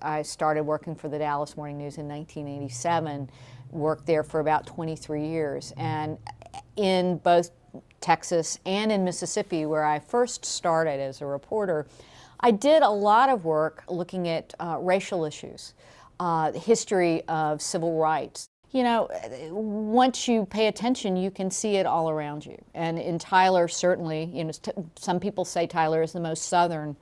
I started working for the Dallas Morning News in 1987, worked there for about 23 years, and in both Texas and in Mississippi, where I first started as a reporter, I did a lot of work looking at racial issues, the history of civil rights. You know, once you pay attention, you can see it all around you. And in Tyler, certainly, you know, some people say Tyler is the most southern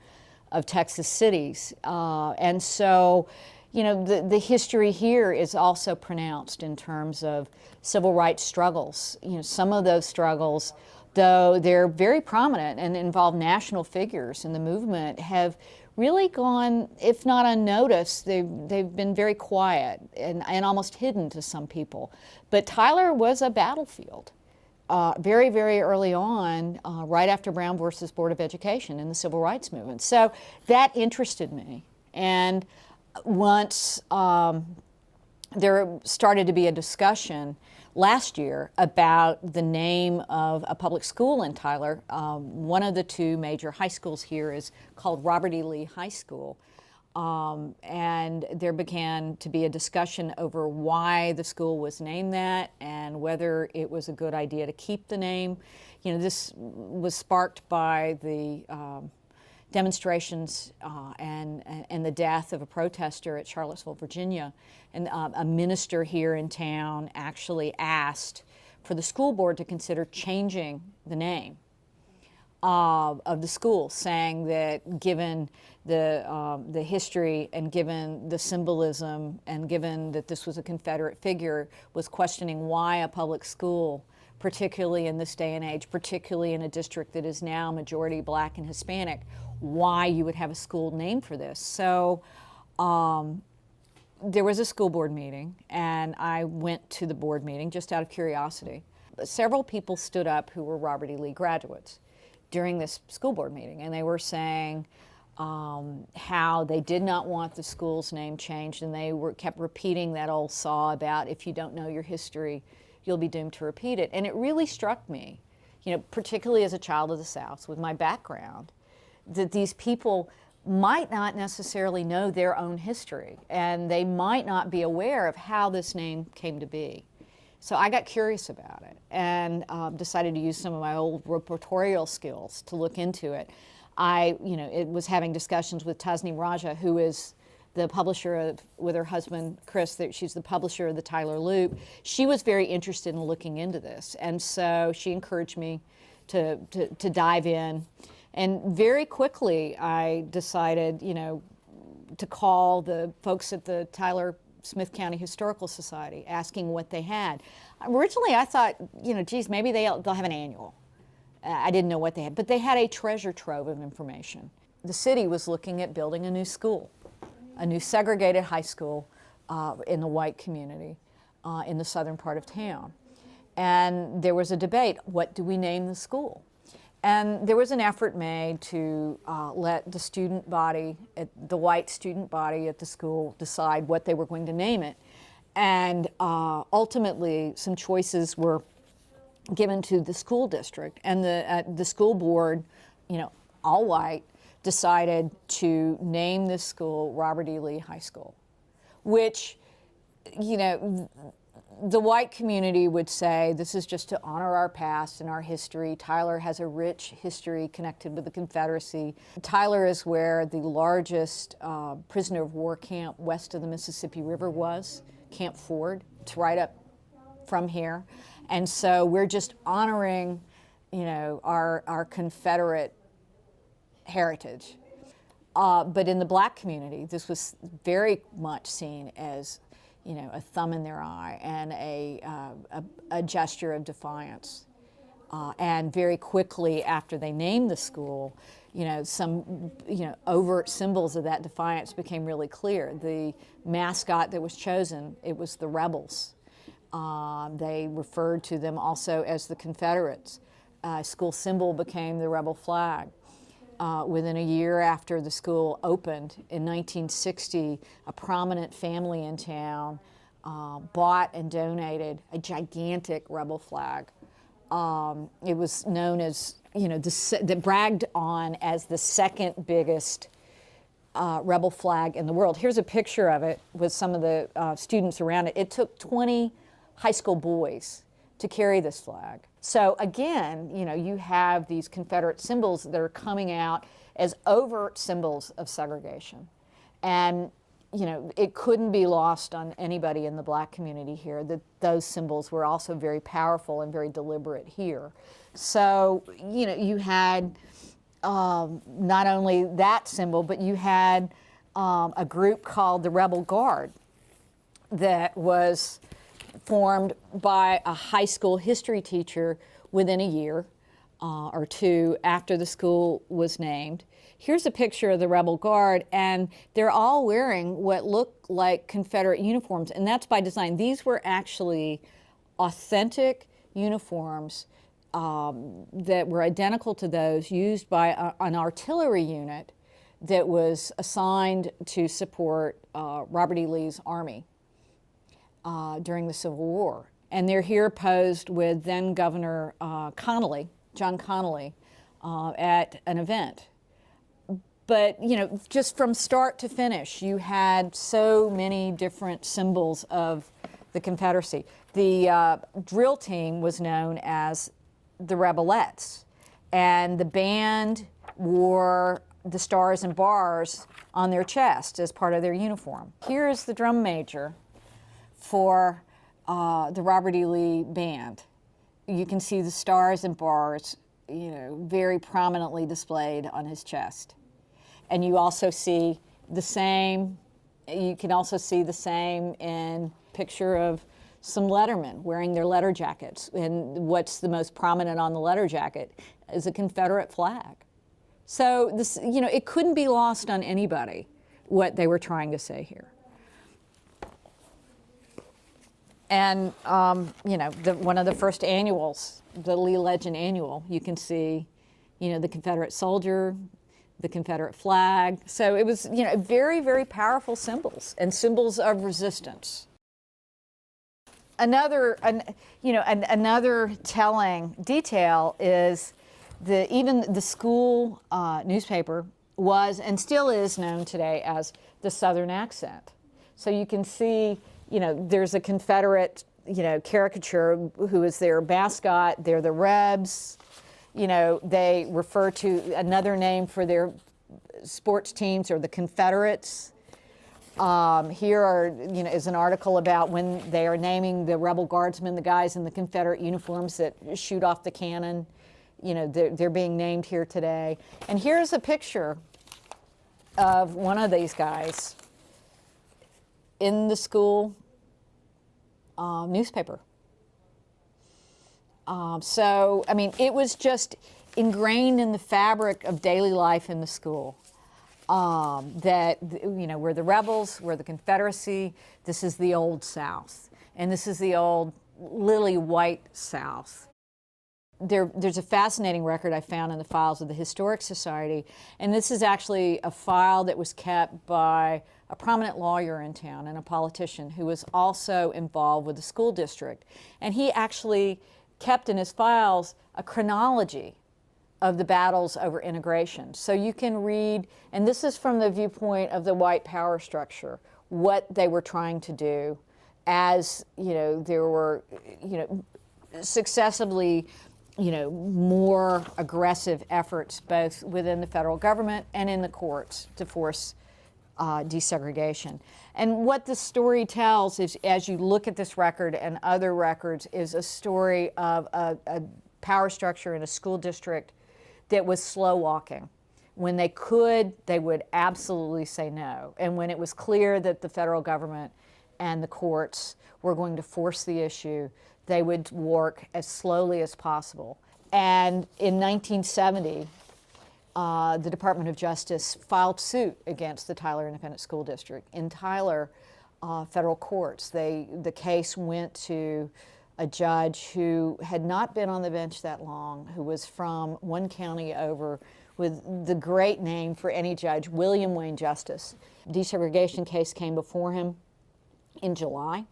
of Texas cities. And so, you know, the history here is also pronounced in terms of civil rights struggles. You know, some of those struggles, though they're very prominent and involve national figures in the movement, have really gone, if not unnoticed, they've been very quiet and almost hidden to some people. But Tyler was a battlefield very, very early on, right after Brown versus Board of Education in the Civil Rights Movement. So that interested me. And once there started to be a discussion last year about the name of a public school in Tyler. One of the two major high schools here is called Robert E. Lee High School. And there began to be a discussion over why the school was named that and whether it was a good idea to keep the name. You know, this was sparked by the demonstrations and the death of a protester at Charlottesville, Virginia. And a minister here in town actually asked for the school board to consider changing the name of the school, saying that given the history and given the symbolism and given that this was a Confederate figure, was questioning why a public school, particularly in this day and age, particularly in a district that is now majority Black and Hispanic, why you would have a school named for this. So there was a school board meeting, and I went to the board meeting just out of curiosity. Several people stood up who were Robert E. Lee graduates during this school board meeting, and they were saying how they did not want the school's name changed, and they kept repeating that old saw about if you don't know your history, you'll be doomed to repeat it. And it really struck me, you know, particularly as a child of the South with my background, that these people might not necessarily know their own history, and they might not be aware of how this name came to be. So I got curious about it and decided to use some of my old reportorial skills to look into it. It was having discussions with Tasneem Raja, who is the publisher of, with her husband Chris, she's the publisher of the Tyler Loop. She was very interested in looking into this, and so she encouraged me to dive in. And very quickly, I decided, you know, to call the folks at the Tyler Smith County Historical Society, asking what they had. Originally, I thought, you know, geez, maybe they'll have an annual. I didn't know what they had, but they had a treasure trove of information. The city was looking at building a new school, a new segregated high school in the white community in the southern part of town. And there was a debate, what do we name the school? And there was an effort made to let the student body, the white student body at the school, decide what they were going to name it. And ultimately, some choices were given to the school district, and the school board, you know, all white, decided to name this school Robert E. Lee High School, which, you know, the white community would say this is just to honor our past and our history. Tyler has a rich history connected with the Confederacy. Tyler is where the largest prisoner of war camp west of the Mississippi River was, Camp Ford. It's right up from here. And so we're just honoring, you know, our Confederate heritage. But in the Black community, this was very much seen as, you know, a thumb in their eye and a gesture of defiance. And very quickly after they named the school, you know, some, you know, overt symbols of that defiance became really clear. The mascot that was chosen, it was the rebels. They referred to them also as the Confederates. School symbol became the rebel flag. Within a year after the school opened in 1960, a prominent family in town bought and donated a gigantic rebel flag. It was known as, you know, that bragged on as the second biggest rebel flag in the world. Here's a picture of it with some of the students around it. It took 20 high school boys to carry this flag. So again, you know, you have these Confederate symbols that are coming out as overt symbols of segregation. And, you know, it couldn't be lost on anybody in the black community here that those symbols were also very powerful and very deliberate here. So, you know, you had not only that symbol, but you had a group called the Rebel Guard that was formed by a high school history teacher within a year or two after the school was named. Here's a picture of the Rebel Guard, and they're all wearing what look like Confederate uniforms, and that's by design. These were actually authentic uniforms that were identical to those used by an artillery unit that was assigned to support Robert E. Lee's army during the Civil War. And they're here posed with then Governor Connally, John Connally, at an event. But, you know, just from start to finish, you had so many different symbols of the Confederacy. The drill team was known as the Rebelettes, and the band wore the stars and bars on their chest as part of their uniform. Here's the drum major for the Robert E. Lee Band. You can see the stars and bars, you know, very prominently displayed on his chest. And you also see the same, you can also see the same in picture of some lettermen wearing their letter jackets. And what's the most prominent on the letter jacket is a Confederate flag. So this, you know, it couldn't be lost on anybody what they were trying to say here. And, you know, one of the first annuals, the Lee Legend Annual, you can see, you know, the Confederate soldier, the Confederate flag. So it was, you know, very, very powerful symbols and symbols of resistance. Another telling detail is even the school newspaper was and still is known today as the Southern Accent. So you can see, you know, there's a Confederate, you know, caricature who is their mascot. They're the Rebs. You know, they refer to another name for their sports teams or the Confederates. Here is an article about when they are naming the Rebel Guardsmen, the guys in the Confederate uniforms that shoot off the cannon. You know, they're being named here today. And here's a picture of one of these guys in the school newspaper. So, I mean, it was just ingrained in the fabric of daily life in the school. That, you know, we're the rebels, we're the Confederacy, this is the old South, and this is the old lily white South. There's a fascinating record I found in the files of the Historic Society, and this is actually a file that was kept by a prominent lawyer in town and a politician who was also involved with the school district. And he actually kept in his files a chronology of the battles over integration. So you can read, and this is from the viewpoint of the white power structure, what they were trying to do as, you know, there were, you know, successively, you know, more aggressive efforts both within the federal government and in the courts to force desegregation. And what the story tells is, as you look at this record and other records, is a story of a power structure in a school district that was slow walking. When they could, they would absolutely say no. And when it was clear that the federal government and the courts were going to force the issue, they would work as slowly as possible. And in 1970, the Department of Justice filed suit against the Tyler Independent School District. In Tyler federal courts, the case went to a judge who had not been on the bench that long, who was from one county over, with the great name for any judge, William Wayne Justice. Desegregation case came before him in July,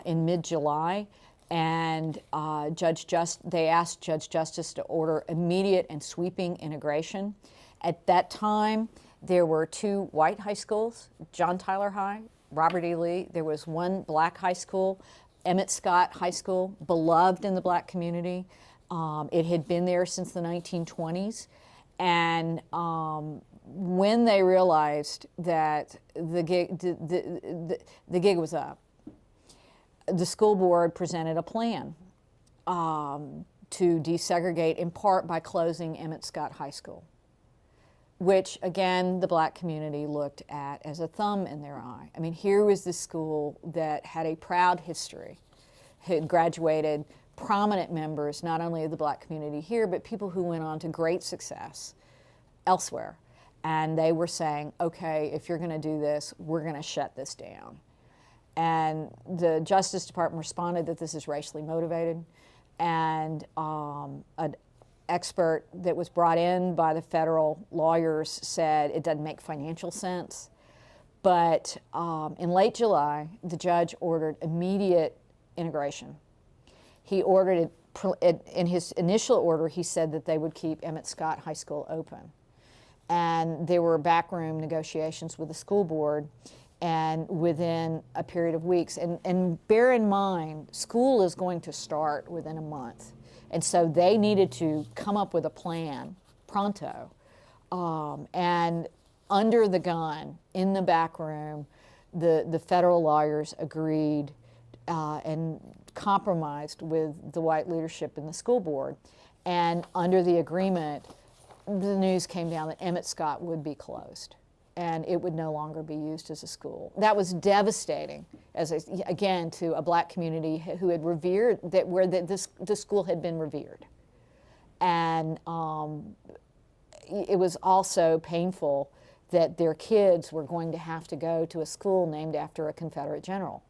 in mid-July, and they asked Judge Justice to order immediate and sweeping integration. At that time, There were 2 white high schools, John Tyler High, Robert E. Lee. There was 1 black high school, Emmett Scott High School, beloved in the black community. It had been there since the 1920s. And when they realized that the gig was up, the school board presented a plan to desegregate, in part by closing Emmett Scott High School, which, again, the black community looked at as a thumb in their eye. I mean, here was this school that had a proud history, had graduated prominent members, not only of the black community here, but people who went on to great success elsewhere. And they were saying, okay, if you're going to do this, we're going to shut this down. And the Justice Department responded that this is racially motivated. And an expert that was brought in by the federal lawyers said it doesn't make financial sense. But in late July, the judge ordered immediate integration. He ordered it, in his initial order, he said that they would keep Emmett Scott High School open. And there were backroom negotiations with the school board, and within a period of weeks, and bear in mind, school is going to start within a month. And so they needed to come up with a plan pronto. And under the gun, in the back room, the federal lawyers agreed and compromised with the white leadership in the school board. And under the agreement, the news came down that Emmett Scott would be closed and it would no longer be used as a school. That was devastating, again, to a black community who had revered, this school had been revered. And it was also painful that their kids were going to have to go to a school named after a Confederate general.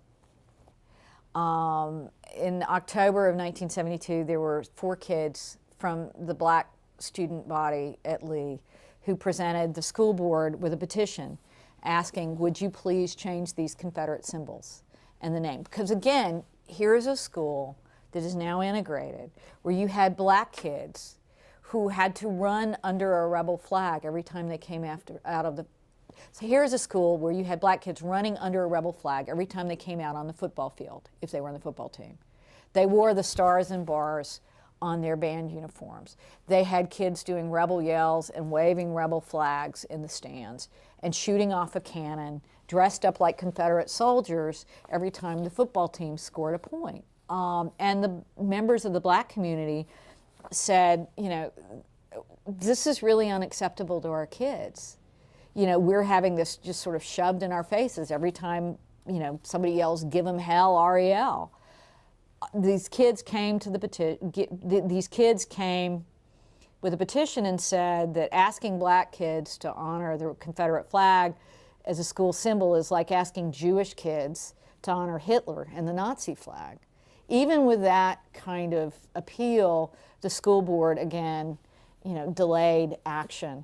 In October of 1972, there were 4 kids from the black student body at Lee who presented the school board with a petition asking, would you please change these Confederate symbols and the name? Because again, here's a school that is now integrated where you had black kids who had to run under a rebel flag every time they came out of the. So here's a school where you had black kids running under a rebel flag every time they came out on the football field, if they were on the football team. They wore the stars and bars on their band uniforms. They had kids doing rebel yells and waving rebel flags in the stands and shooting off a cannon, dressed up like Confederate soldiers every time the football team scored a point. And the members of the black community said, you know, this is really unacceptable to our kids. You know, we're having this just sort of shoved in our faces every time, you know, somebody yells, give them hell, R-E-L. These kids came to the petition. These kids came with a petition and said that asking black kids to honor the Confederate flag as a school symbol is like asking Jewish kids to honor Hitler and the Nazi flag. Even with that kind of appeal, the school board again, you know, delayed action.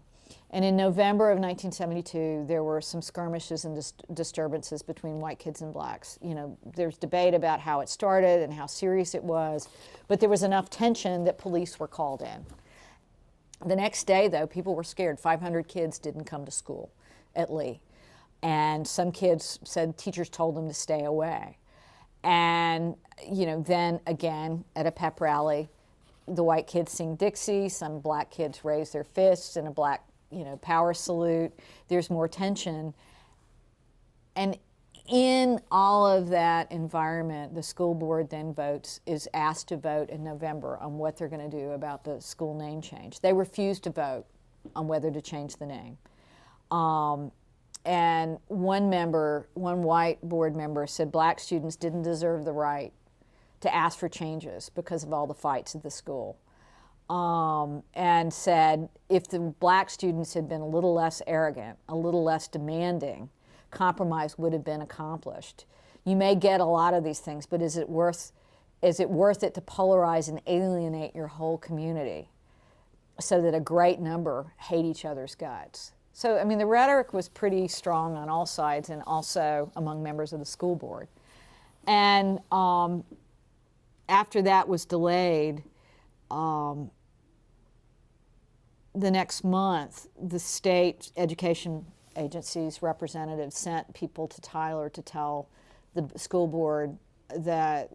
And in November of 1972, there were some skirmishes and disturbances between white kids and blacks. You know, there's debate about how it started and how serious it was, but there was enough tension that police were called in. The next day, though, people were scared. 500 kids didn't come to school at Lee. And some kids said teachers told them to stay away. And, you know, then again, at a pep rally, the white kids sing Dixie, some black kids raise their fists in a black, you know, power salute. There's more tension. And in all of that environment, the school board then is asked to vote in November on what they're going to do about the school name change. They refused to vote on whether to change the name. And one white board member said black students didn't deserve the right to ask for changes because of all the fights at the school. And said if the black students had been a little less arrogant, a little less demanding, compromise would have been accomplished. You may get a lot of these things, but is it worth it to polarize and alienate your whole community so that a great number hate each other's guts? So, I mean, the rhetoric was pretty strong on all sides and also among members of the school board. And after that was delayed, the next month, the state education agency's representatives sent people to Tyler to tell the school board that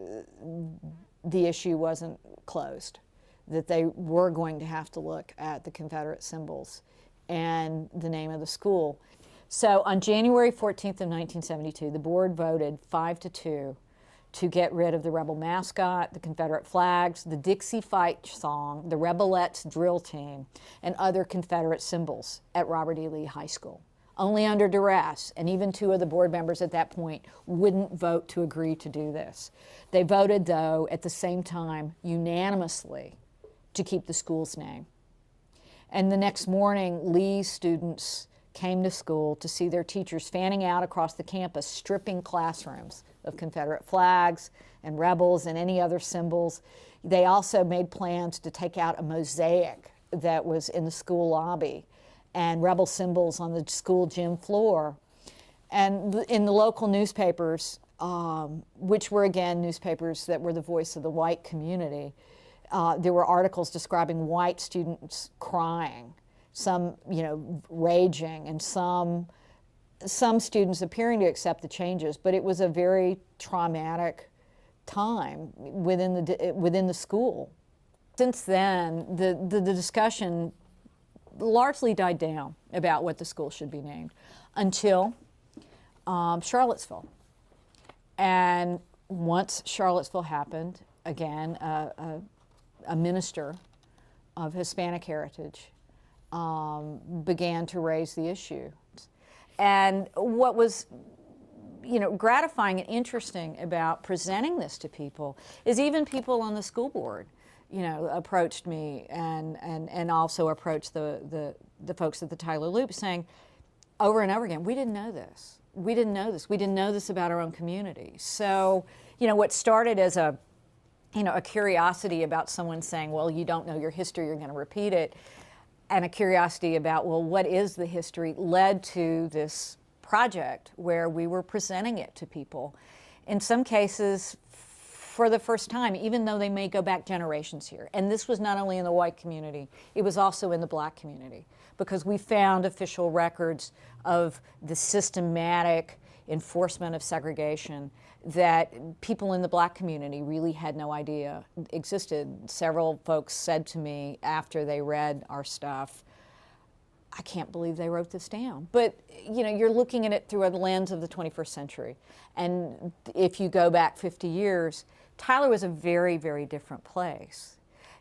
the issue wasn't closed, that they were going to have to look at the Confederate symbols and the name of the school. So on January 14th of 1972, the board voted 5-2 to get rid of the rebel mascot, the Confederate flags, the Dixie Fight song, the Rebelettes drill team, and other Confederate symbols at Robert E. Lee High School. Only under duress, and even 2 of the board members at that point wouldn't vote to agree to do this. They voted, though, at the same time, unanimously, to keep the school's name. And the next morning, Lee's students came to school to see their teachers fanning out across the campus, stripping classrooms of Confederate flags and rebels and any other symbols. They also made plans to take out a mosaic that was in the school lobby and rebel symbols on the school gym floor. And in the local newspapers, which were again newspapers that were the voice of the white community, there were articles describing white students crying, some, raging, and some students appearing to accept the changes. But it was a very traumatic time within the school. Since then, the discussion largely died down about what the school should be named until Charlottesville. And once Charlottesville happened, again, a minister of Hispanic heritage began to raise the issue. And what was gratifying and interesting about presenting this to people is even people on the school board approached me and also approached the folks at the Tyler Loop saying over and over again, we didn't know this. We didn't know this. We didn't know this about our own community. So, what started as a curiosity about someone saying, well, you don't know your history, you're going to repeat it, and a curiosity about, well, what is the history, led to this project where we were presenting it to people. In some cases, for the first time, even though they may go back generations here. And this was not only in the white community, it was also in the black community, because we found official records of the systematic enforcement of segregation that people in the black community really had no idea existed. Several folks said to me after they read our stuff, I can't believe they wrote this down. But you're looking at it through a lens of the 21st century. And if you go back 50 years, Tyler was a very, very different place.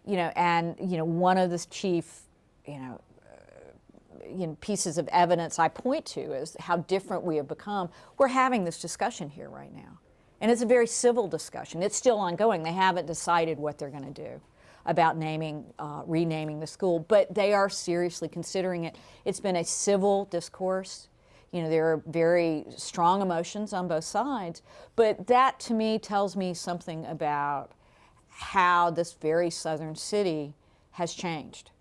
And one of the chief, pieces of evidence I point to is how different we have become. We're having this discussion here right now. And it's a very civil discussion. It's still ongoing. They haven't decided what they're going to do about renaming the school, but they are seriously considering it. It's been a civil discourse. There are very strong emotions on both sides, but that to me tells me something about how this very southern city has changed.